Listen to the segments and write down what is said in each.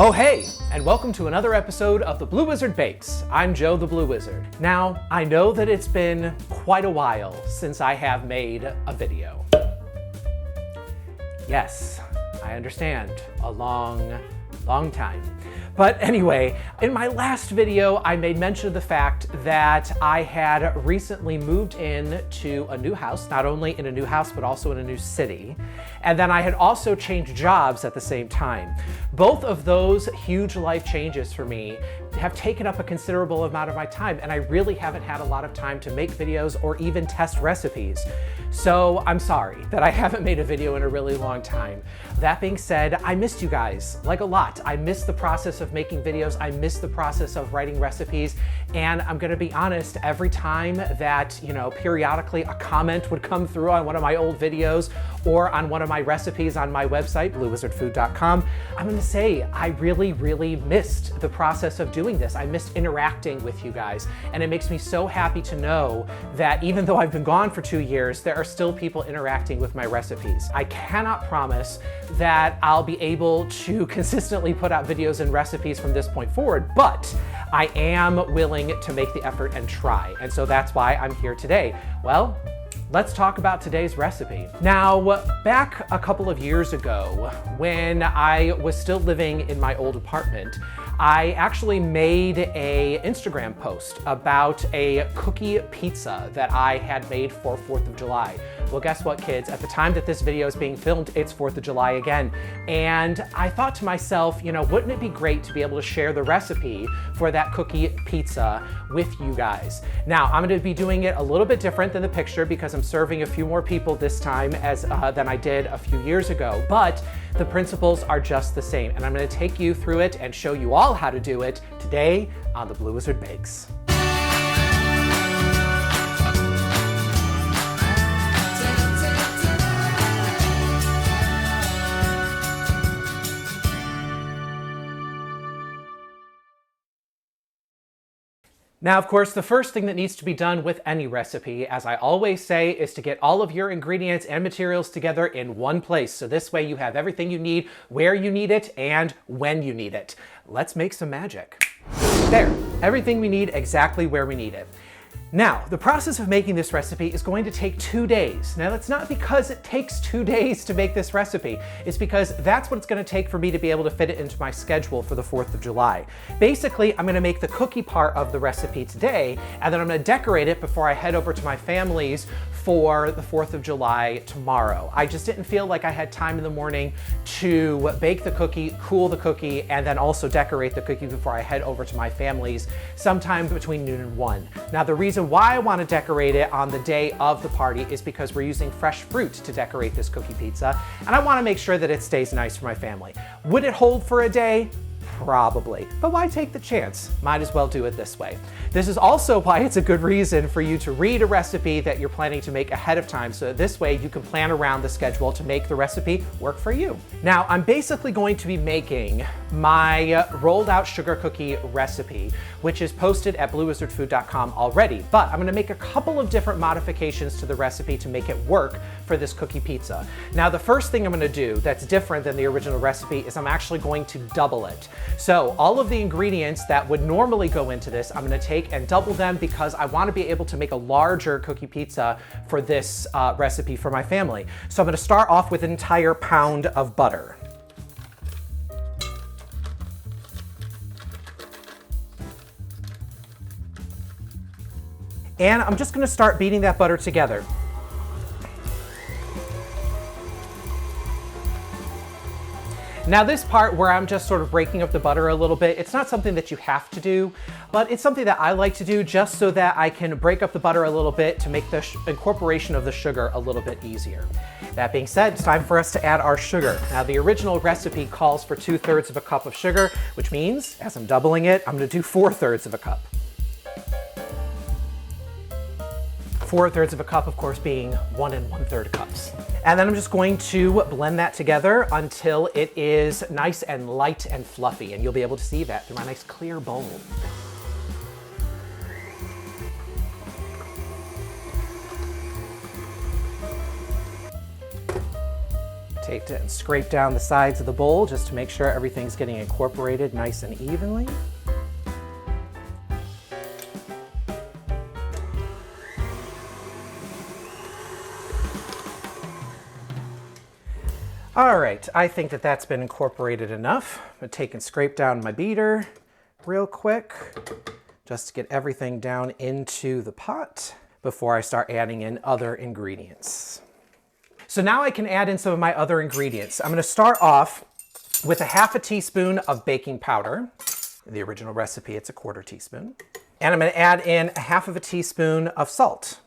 Oh hey, and welcome to another episode of The Blue Wizard Bakes. I'm Joe the Blue Wizard. Now, I know that it's been quite a while since I have made a video. Yes, I understand, a long time. But anyway, in my last video, I made mention of the fact that I had recently moved in to a new house, not only in a new house, but also in a new city. And then I had also changed jobs at the same time. Both of those huge life changes for me have taken up a considerable amount of my time, and I really haven't had a lot of time to make videos or even test recipes. So I'm sorry that I haven't made a video in a really long time. That being said, I missed you guys, like a lot. I missed the process of making videos. I missed the process of writing recipes. And I'm gonna be honest, every time that, periodically a comment would come through on one of my old videos or on one of my recipes on my website, bluewizardfood.com, I'm gonna say I really missed the process of doing this. I missed interacting with you guys. And it makes me so happy to know that even though I've been gone for 2 years, there are still people interacting with my recipes. I cannot promise that I'll be able to consistently put out videos and recipes from this point forward, but I am willing to make the effort and try. And so that's why I'm here today. Well, let's talk about today's recipe. Now, back a couple of years ago, when I was still living in my old apartment, I actually made an Instagram post about a cookie pizza that I had made for 4th of July. Well, guess what, kids? At the time that this video is being filmed, it's 4th of July again. And I thought to myself, wouldn't it be great to be able to share the recipe for that cookie pizza with you guys? Now, I'm gonna be doing it a little bit different than the picture because I'm serving a few more people this time than I did a few years ago, but the principles are just the same. And I'm gonna take you through it and show you all how to do it today on The Blue Wizard Bakes. Now, of course, the first thing that needs to be done with any recipe, as I always say, is to get all of your ingredients and materials together in one place. So this way you have everything you need, where you need it, and when you need it. Let's make some magic. There, everything we need exactly where we need it. Now, the process of making this recipe is going to take 2 days. Now, that's not because it takes 2 days to make this recipe. It's because that's what it's gonna take for me to be able to fit it into my schedule for the 4th of July. Basically, I'm gonna make the cookie part of the recipe today, and then I'm gonna decorate it before I head over to my family's for the 4th of July tomorrow. I just didn't feel like I had time in the morning to bake the cookie, cool the cookie, and then also decorate the cookie before I head over to my family's sometime between noon and 1. Now, the reason why I want to decorate it on the day of the party is because we're using fresh fruit to decorate this cookie pizza, and I want to make sure that it stays nice for my family. Would it hold for a day? Probably, but why take the chance? Might as well do it this way. This is also why it's a good reason for you to read a recipe that you're planning to make ahead of time, so this way you can plan around the schedule to make the recipe work for you. Now, I'm basically going to be making my rolled out sugar cookie recipe, which is posted at bluewizardfood.com already, but I'm gonna make a couple of different modifications to the recipe to make it work for this cookie pizza. Now, the first thing I'm gonna do that's different than the original recipe is I'm actually going to double it. So all of the ingredients that would normally go into this, I'm gonna take and double them because I wanna be able to make a larger cookie pizza for this recipe for my family. So I'm gonna start off with an entire pound of butter. And I'm just gonna start beating that butter together. Now, this part where I'm just sort of breaking up the butter a little bit, it's not something that you have to do, but it's something that I like to do just so that I can break up the butter a little bit to make the incorporation of the sugar a little bit easier. That being said, it's time for us to add our sugar. Now, the original recipe calls for 2/3 of a cup of sugar, which means, as I'm doubling it, I'm gonna do 4/3 of a cup. 4/3 of a cup, of course, being 1 1/3 cups. And then I'm just going to blend that together until it is nice and light and fluffy, and you'll be able to see that through my nice clear bowl. Take it and scrape down the sides of the bowl just to make sure everything's getting incorporated nice and evenly. All right, I think that that's been incorporated enough. I'm gonna take and scrape down my beater real quick just to get everything down into the pot before I start adding in other ingredients. So now I can add in some of my other ingredients. I'm gonna start off with a half a teaspoon of baking powder. In the original recipe, it's a 1/4 teaspoon. And I'm gonna add in a half of a teaspoon of salt.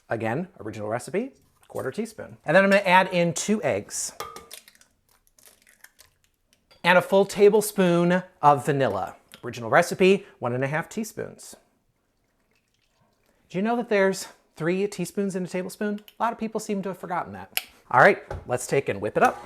Again, original recipe, 1/4 teaspoon. And then I'm gonna add in 2 eggs. And a full tablespoon of vanilla. Original recipe, 1½ teaspoons. Do you know that there's 3 teaspoons in a tablespoon? A lot of people seem to have forgotten that. All right, let's take and whip it up.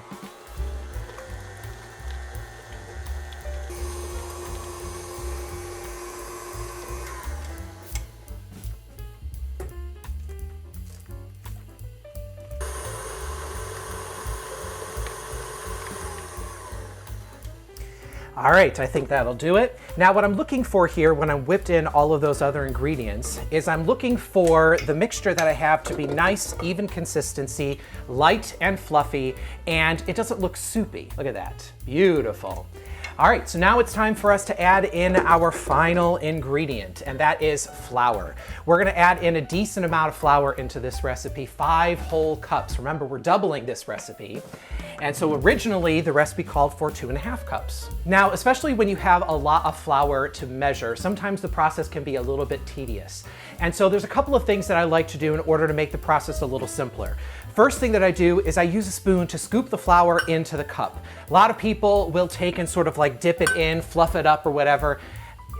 All right, I think that'll do it. Now what I'm looking for here when I'm whipped in all of those other ingredients is I'm looking for the mixture that I have to be nice, even consistency, light and fluffy, and it doesn't look soupy. Look at that, beautiful. All right, so now it's time for us to add in our final ingredient, and that is flour. We're gonna add in a decent amount of flour into this recipe, 5 whole cups. Remember, we're doubling this recipe. And so originally the recipe called for 2½ cups. Now, especially when you have a lot of flour to measure, sometimes the process can be a little bit tedious. And so there's a couple of things that I like to do in order to make the process a little simpler. First thing that I do is I use a spoon to scoop the flour into the cup. A lot of people will take and sort of like dip it in, fluff it up or whatever.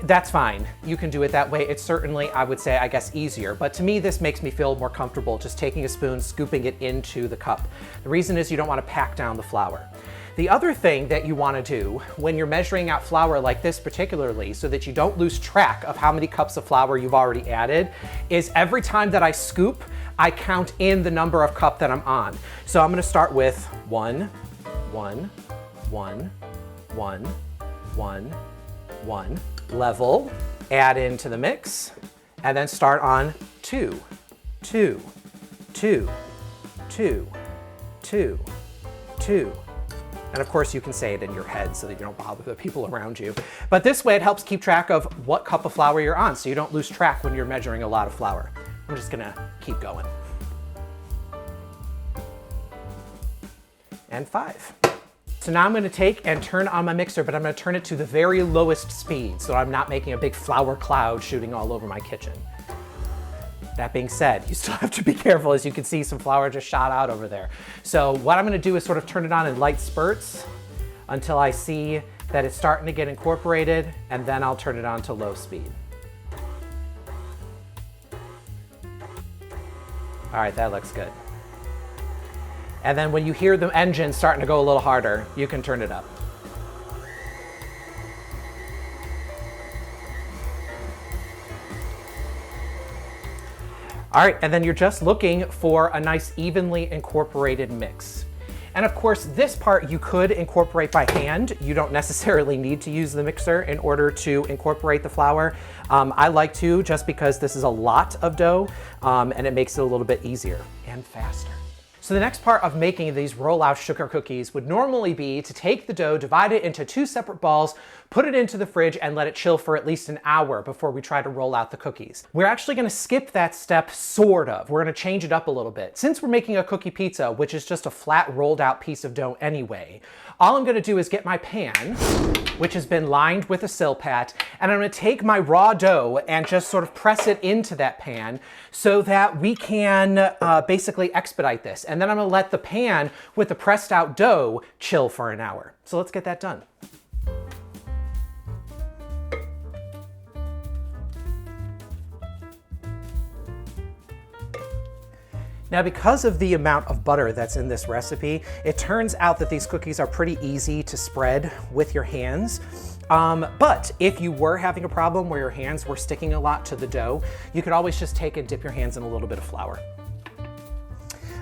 That's fine. You can do it that way. It's certainly, I would say, I guess, easier. But to me, this makes me feel more comfortable just taking a spoon, scooping it into the cup. The reason is you don't want to pack down the flour. The other thing that you want to do when you're measuring out flour like this particularly, so that you don't lose track of how many cups of flour you've already added, is every time that I scoop, I count in the number of cup that I'm on. So I'm going to start with 1, 1, 1, 1, 1, 1. Level, add into the mix, and then start on 2, 2, 2, 2, 2, 2. And of course you can say it in your head so that you don't bother the people around you. But this way it helps keep track of what cup of flour you're on so you don't lose track when you're measuring a lot of flour. I'm just gonna keep going. And 5. So now I'm going to take and turn on my mixer, but I'm going to turn it to the very lowest speed so I'm not making a big flour cloud shooting all over my kitchen. That being said, you still have to be careful. As you can see, some flour just shot out over there. So what I'm going to do is sort of turn it on in light spurts until I see that it's starting to get incorporated, and then I'll turn it on to low speed. All right, that looks good. And then when you hear the engine starting to go a little harder, you can turn it up. All right, and then you're just looking for a nice evenly incorporated mix. And of course, this part you could incorporate by hand. You don't necessarily need to use the mixer in order to incorporate the flour. I like to just because this is a lot of dough and it makes it a little bit easier and faster. So the next part of making these roll-out sugar cookies would normally be to take the dough, divide it into 2 separate balls, put it into the fridge, and let it chill for at least an hour before we try to roll out the cookies. We're actually gonna skip that step, sort of. We're gonna change it up a little bit. Since we're making a cookie pizza, which is just a flat rolled out piece of dough anyway, all I'm gonna do is get my pan, which has been lined with a Silpat, and I'm gonna take my raw dough and just sort of press it into that pan so that we can basically expedite this. And then I'm gonna let the pan with the pressed out dough chill for an hour. So let's get that done. Now, because of the amount of butter that's in this recipe, it turns out that these cookies are pretty easy to spread with your hands. But if you were having a problem where your hands were sticking a lot to the dough, you could always just take and dip your hands in a little bit of flour.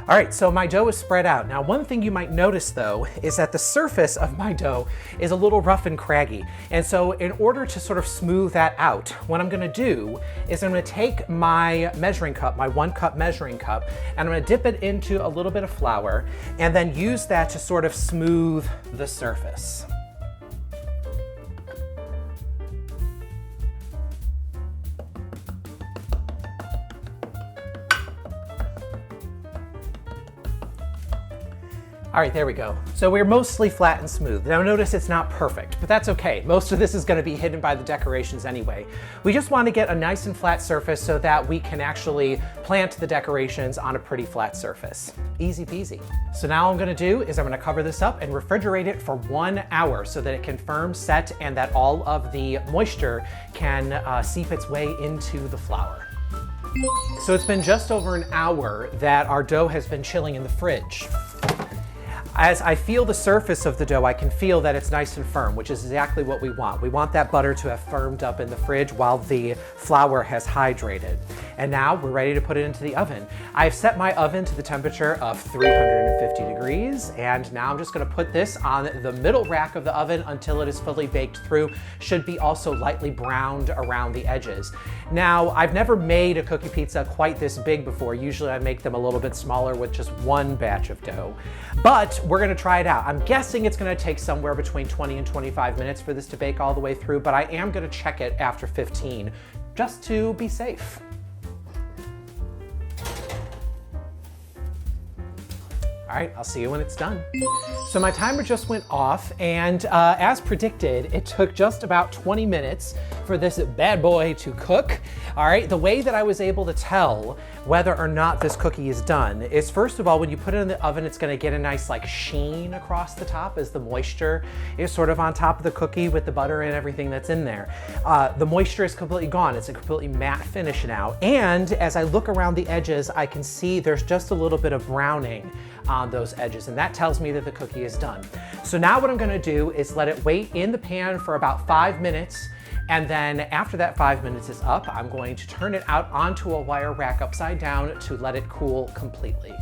All right, so my dough is spread out. Now, one thing you might notice though, is that the surface of my dough is a little rough and craggy. And so in order to sort of smooth that out, what I'm gonna do is I'm gonna take my measuring cup, my 1 cup measuring cup, and I'm gonna dip it into a little bit of flour and then use that to sort of smooth the surface. All right, there we go. So we're mostly flat and smooth. Now notice it's not perfect, but that's okay. Most of this is gonna be hidden by the decorations anyway. We just wanna get a nice and flat surface so that we can actually plant the decorations on a pretty flat surface. Easy peasy. So now all I'm gonna do is I'm gonna cover this up and refrigerate it for 1 hour so that it can firm, set, and that all of the moisture can seep its way into the flour. So it's been just over an hour that our dough has been chilling in the fridge. As I feel the surface of the dough, I can feel that it's nice and firm, which is exactly what we want. We want that butter to have firmed up in the fridge while the flour has hydrated. And now we're ready to put it into the oven. I've set my oven to the temperature of 350 degrees, and now I'm just gonna put this on the middle rack of the oven until it is fully baked through. Should be also lightly browned around the edges. Now, I've never made a cookie pizza quite this big before. Usually I make them a little bit smaller with just 1 batch of dough. But we're gonna try it out. I'm guessing it's gonna take somewhere between 20 and 25 minutes for this to bake all the way through, but I am gonna check it after 15, just to be safe. All right, I'll see you when it's done. So my timer just went off, and as predicted, it took just about 20 minutes for this bad boy to cook. All right, the way that I was able to tell whether or not this cookie is done is, first of all, when you put it in the oven, it's gonna get a nice like sheen across the top as the moisture is sort of on top of the cookie with the butter and everything that's in there. The moisture is completely gone. It's a completely matte finish now. And as I look around the edges, I can see there's just a little bit of browning on those edges, and that tells me that the cookie is done. So now what I'm gonna do is let it wait in the pan for about 5 minutes, and then after that 5 minutes is up, I'm going to turn it out onto a wire rack upside down to let it cool completely.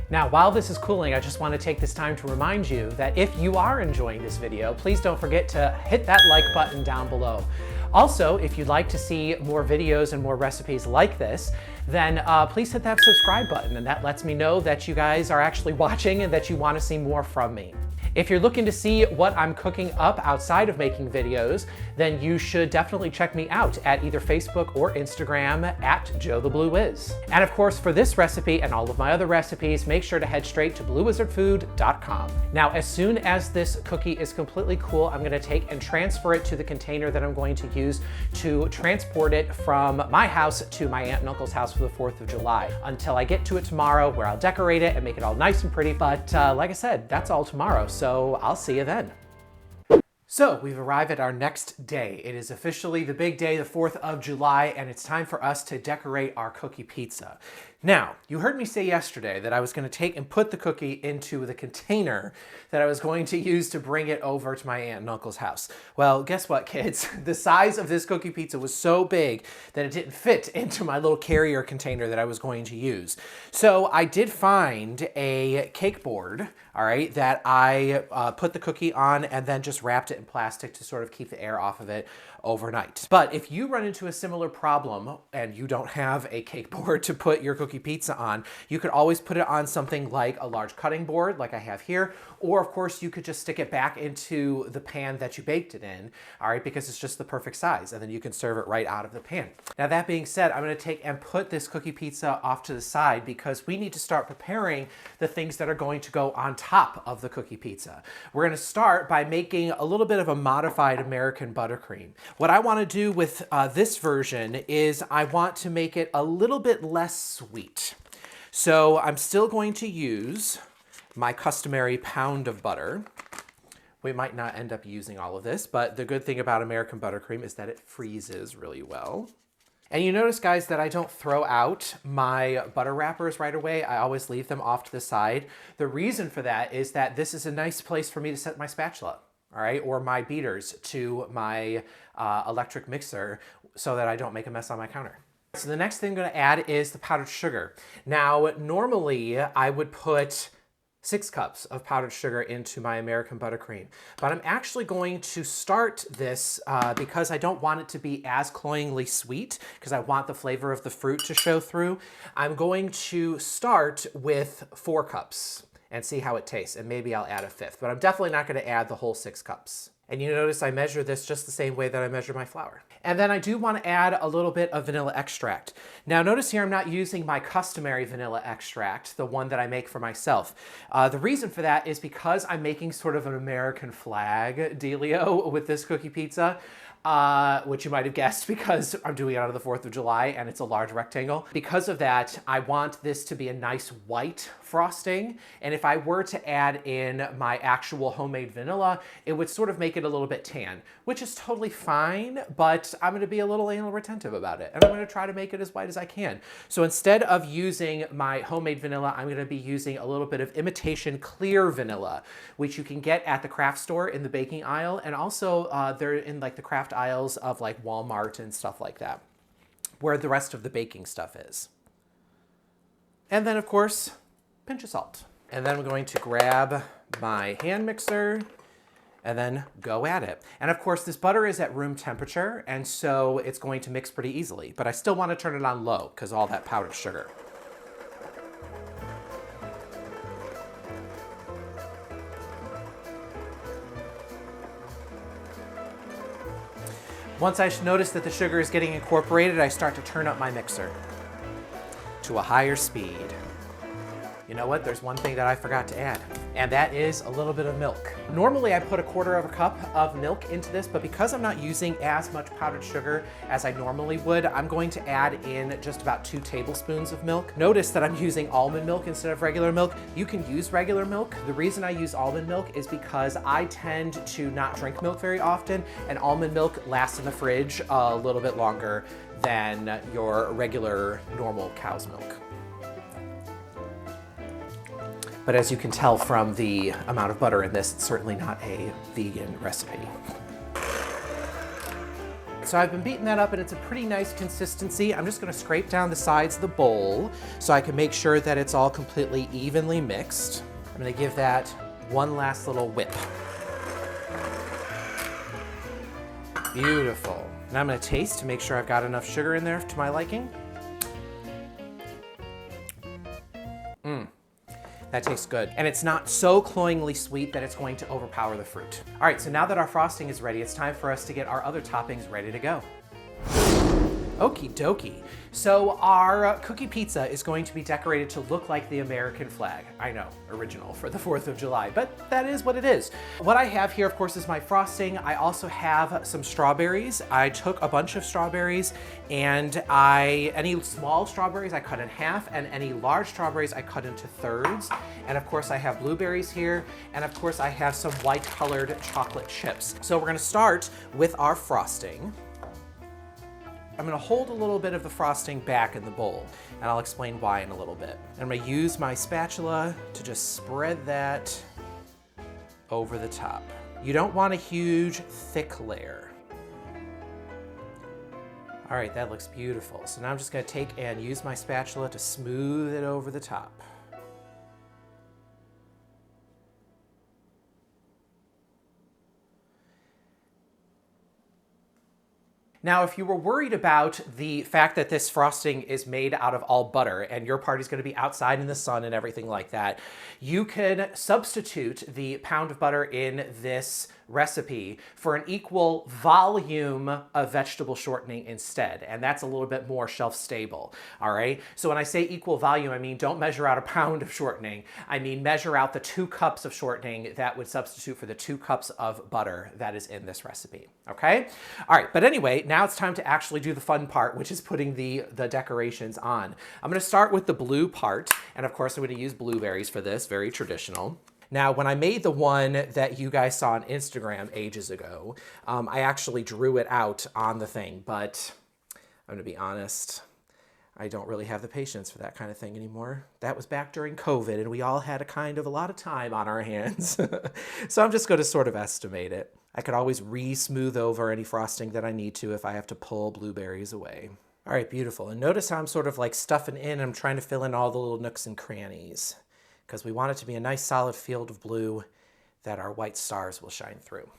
Now, while this is cooling, I just want to take this time to remind you that if you are enjoying this video, please don't forget to hit that like button down below. Also, if you'd like to see more videos and more recipes like this, then please hit that subscribe button, and that lets me know that you guys are actually watching and that you want to see more from me. If you're looking to see what I'm cooking up outside of making videos, then you should definitely check me out at either Facebook or Instagram at JoeTheBlueWiz. And of course, for this recipe and all of my other recipes, make sure to head straight to bluewizardfood.com. Now, as soon as this cookie is completely cool, I'm gonna take and transfer it to the container that I'm going to use to transport it from my house to my aunt and uncle's house for the 4th of July, until I get to it tomorrow, where I'll decorate it and make it all nice and pretty. But like I said, that's all tomorrow. So I'll see you then. So we've arrived at our next day. It is officially the big day, the 4th of July, and it's time for us to decorate our cookie pizza. Now, you heard me say yesterday that I was going to take and put the cookie into the container that I was going to use to bring it over to my aunt and uncle's house. Well, guess what, kids? The size of this cookie pizza was so big that it didn't fit into my little carrier container that I was going to use. So I did find a cake board, all right, that I put the cookie on and then just wrapped it in plastic to sort of keep the air off of it overnight. But if you run into a similar problem and you don't have a cake board to put your cookie pizza on, you could always put it on something like a large cutting board like I have here, or of course you could just stick it back into the pan that you baked it in, all right, because it's just the perfect size, and then you can serve it right out of the pan. Now that being said, I'm gonna take and put this cookie pizza off to the side because we need to start preparing the things that are going to go on top of the cookie pizza. We're gonna start by making a little bit of a modified American buttercream. What I want to do with this version is I want to make it a little bit less sweet. So I'm still going to use my customary pound of butter. We might not end up using all of this, but the good thing about American buttercream is that it freezes really well. And you notice, guys, that I don't throw out my butter wrappers right away. I always leave them off to the side. The reason for that is that this is a nice place for me to set my spatula, all right, or my beaters to my electric mixer so that I don't make a mess on my counter. So the next thing I'm going to add is the powdered sugar. Now, normally I would put 6 cups of powdered sugar into my American buttercream, but I'm actually going to start this because I don't want it to be as cloyingly sweet, because I want the flavor of the fruit to show through. I'm going to start with 4 cups and see how it tastes, and maybe I'll add a 5th, but I'm definitely not going to add the whole 6 cups. And you notice I measure this just the same way that I measure my flour. And then I do want to add a little bit of vanilla extract. Now notice here I'm not using my customary vanilla extract, the one that I make for myself. The reason for that is because I'm making sort of an American flag dealio with this cookie pizza. Which you might have guessed because I'm doing it out of the 4th of July and it's a large rectangle. Because of that, I want this to be a nice white frosting. And if I were to add in my actual homemade vanilla, it would sort of make it a little bit tan, which is totally fine, but I'm gonna be a little anal retentive about it. And I'm gonna try to make it as white as I can. So instead of using my homemade vanilla, I'm gonna be using a little bit of imitation clear vanilla, which you can get at the craft store in the baking aisle. And also they're in like the craft aisles of like Walmart and stuff like that, where the rest of the baking stuff is. And then of course, pinch of salt. And then I'm going to grab my hand mixer and then go at it. And of course, this butter is at room temperature, and so it's going to mix pretty easily, but I still want to turn it on low because all that powdered sugar. Once I notice that the sugar is getting incorporated, I start to turn up my mixer to a higher speed. You know what? There's one thing that I forgot to add, and that is a little bit of milk. Normally I put 1/4 cup of milk into this, but because I'm not using as much powdered sugar as I normally would, I'm going to add in just about 2 tablespoons of milk. Notice that I'm using almond milk instead of regular milk. You can use regular milk. The reason I use almond milk is because I tend to not drink milk very often, and almond milk lasts in the fridge a little bit longer than your regular normal cow's milk. But as you can tell from the amount of butter in this, it's certainly not a vegan recipe. So I've been beating that up and it's a pretty nice consistency. I'm just gonna scrape down the sides of the bowl so I can make sure that it's all completely evenly mixed. I'm gonna give that one last little whip. Beautiful. Now I'm gonna taste to make sure I've got enough sugar in there to my liking. That tastes good. And it's not so cloyingly sweet that it's going to overpower the fruit. All right, so now that our frosting is ready, it's time for us to get our other toppings ready to go. Okie dokie. So our cookie pizza is going to be decorated to look like the American flag. I know, original for the 4th of July, but that is what it is. What I have here, of course, is my frosting. I also have some strawberries. I took a bunch of strawberries and any small strawberries I cut in half, and any large strawberries I cut into 1/3. And of course I have blueberries here, and of course I have some white colored chocolate chips. So we're gonna start with our frosting. I'm gonna hold a little bit of the frosting back in the bowl, and I'll explain why in a little bit. I'm gonna use my spatula to just spread that over the top. You don't want a huge, thick layer. All right, that looks beautiful. So now I'm just gonna take and use my spatula to smooth it over the top. Now, if you were worried about the fact that this frosting is made out of all butter and your party's gonna be outside in the sun and everything like that, you can substitute the pound of butter in this recipe for an equal volume of vegetable shortening instead, and that's a little bit more shelf stable, all right? So when I say equal volume, I mean don't measure out a pound of shortening, I mean measure out the 2 cups of shortening that would substitute for the 2 cups of butter that is in this recipe, okay? All right, but anyway, now it's time to actually do the fun part, which is putting the decorations on. I'm gonna start with the blue part, and of course I'm gonna use blueberries for this, very traditional. Now, when I made the one that you guys saw on Instagram ages ago, I actually drew it out on the thing, but I'm gonna be honest, I don't really have the patience for that kind of thing anymore. That was back during COVID, and we all had a lot of time on our hands. So I'm just gonna sort of estimate it. I could always re-smooth over any frosting that I need to if I have to pull blueberries away. All right, beautiful. And notice how I'm sort of like stuffing in, I'm trying to fill in all the little nooks and crannies because we want it to be a nice solid field of blue that our white stars will shine through.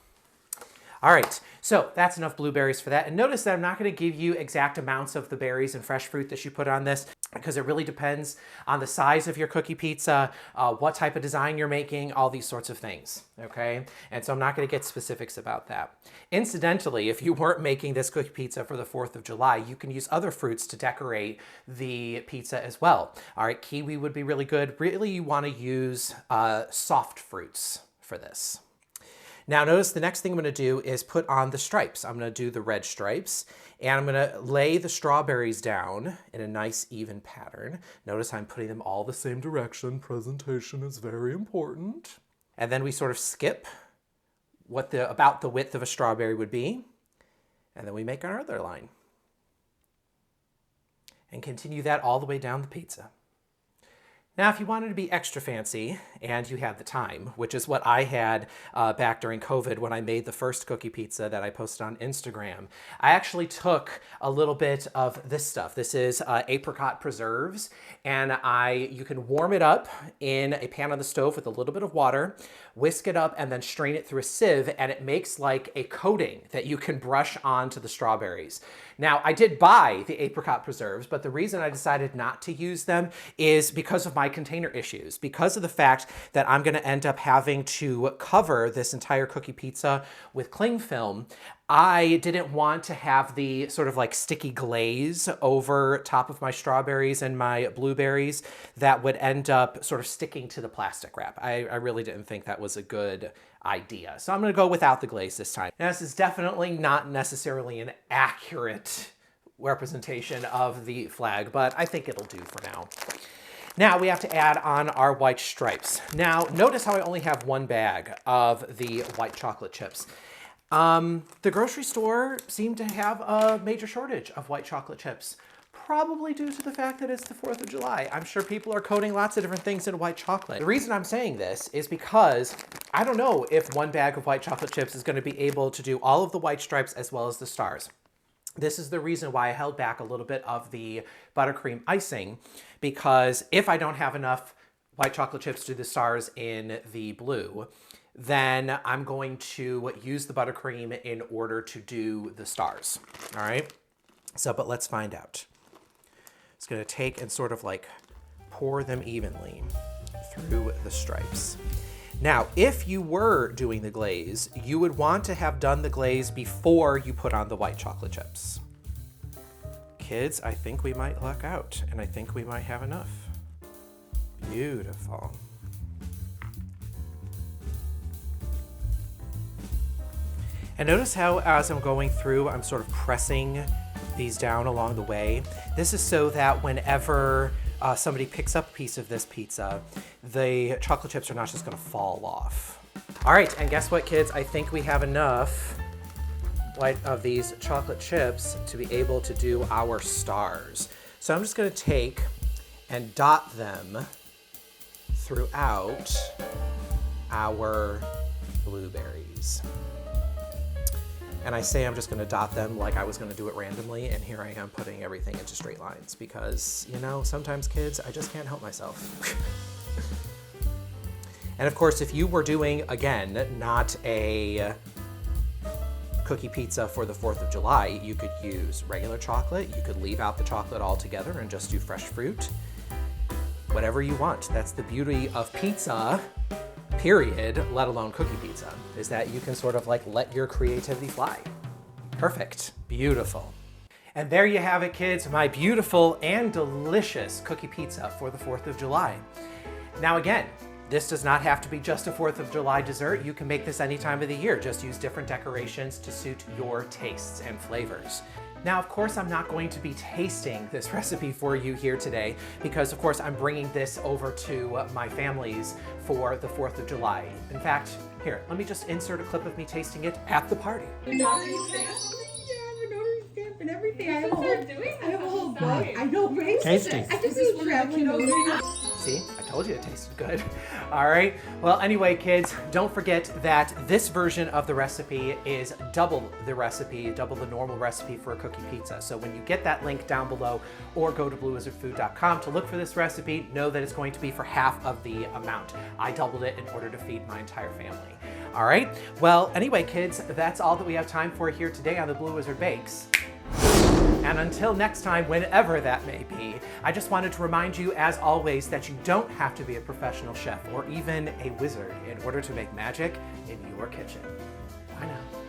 All right, so that's enough blueberries for that. And notice that I'm not going to give you exact amounts of the berries and fresh fruit that you put on this because it really depends on the size of your cookie pizza, what type of design you're making, all these sorts of things, okay? And so I'm not going to get specifics about that. Incidentally, if you weren't making this cookie pizza for the 4th of July, you can use other fruits to decorate the pizza as well. All right, kiwi would be really good. Really, you want to use soft fruits for this. Now notice the next thing I'm going to do is put on the stripes. I'm going to do the red stripes and I'm going to lay the strawberries down in a nice even pattern. Notice I'm putting them all the same direction. Presentation is very important. And then we sort of skip what about the width of a strawberry would be. And then we make our other line. And continue that all the way down the pizza. Now, if you wanted to be extra fancy and you had the time, which is what I had back during COVID when I made the first cookie pizza that I posted on Instagram, I actually took a little bit of this stuff. This is apricot preserves, and you can warm it up in a pan on the stove with a little bit of water, whisk it up, and then strain it through a sieve, and it makes like a coating that you can brush onto the strawberries. Now, I did buy the apricot preserves, but the reason I decided not to use them is because of my container issues, because of the fact that I'm going to end up having to cover this entire cookie pizza with cling film. I didn't want to have the sort of like sticky glaze over top of my strawberries and my blueberries that would end up sort of sticking to the plastic wrap. I really didn't think that was a good idea. So I'm going to go without the glaze this time. Now, this is definitely not necessarily an accurate representation of the flag, but I think it'll do for now. Now we have to add on our white stripes. Now, notice how I only have one bag of the white chocolate chips. The grocery store seemed to have a major shortage of white chocolate chips, probably due to the fact that it's the 4th of July. I'm sure people are coating lots of different things in white chocolate. The reason I'm saying this is because I don't know if one bag of white chocolate chips is going to be able to do all of the white stripes as well as the stars. This is the reason why I held back a little bit of the buttercream icing, because if I don't have enough white chocolate chips to do the stars in the blue, then I'm going to use the buttercream in order to do the stars. All right. So, but let's find out. It's going to take and sort of like pour them evenly through the stripes. Now, if you were doing the glaze, you would want to have done the glaze before you put on the white chocolate chips. Kids, I think we might luck out, and I think we might have enough. Beautiful. And notice how as I'm going through, I'm sort of pressing these down along the way. This is so that whenever somebody picks up a piece of this pizza, the chocolate chips are not just gonna fall off. All right, and guess what, kids? I think we have enough of these chocolate chips to be able to do our stars. So I'm just gonna take and dot them throughout our blueberries. And I say I'm just gonna dot them like I was gonna do it randomly, and here I am putting everything into straight lines because, you know, sometimes kids, I just can't help myself. And of course, if you were doing, again, not a cookie pizza for the 4th of July, you could use regular chocolate, you could leave out the chocolate altogether and just do fresh fruit. Whatever you want. That's the beauty of pizza, period, let alone cookie pizza, is that you can sort of like let your creativity fly. Perfect. Beautiful. And there you have it, kids, my beautiful and delicious cookie pizza for the 4th of July. Now again, this does not have to be just a 4th of July dessert. You can make this any time of the year. Just use different decorations to suit your tastes and flavors. Now, of course, I'm not going to be tasting this recipe for you here today because, of course, I'm bringing this over to my family's for the 4th of July. In fact, here, let me just insert a clip of me tasting it at the party. And everything. I have a whole book. I know, right? Tasty. I just need traveling over. See, I told you it tasted good. All right, well, anyway, kids, don't forget that this version of the recipe is double the normal recipe for a cookie pizza. So when you get that link down below or go to bluewizardfood.com to look for this recipe, know that it's going to be for half of the amount. I doubled it in order to feed my entire family. All right, well, anyway, kids, that's all that we have time for here today on the Blue Wizard Bakes. And until next time, whenever that may be, I just wanted to remind you, as always, that you don't have to be a professional chef or even a wizard in order to make magic in your kitchen. Bye now.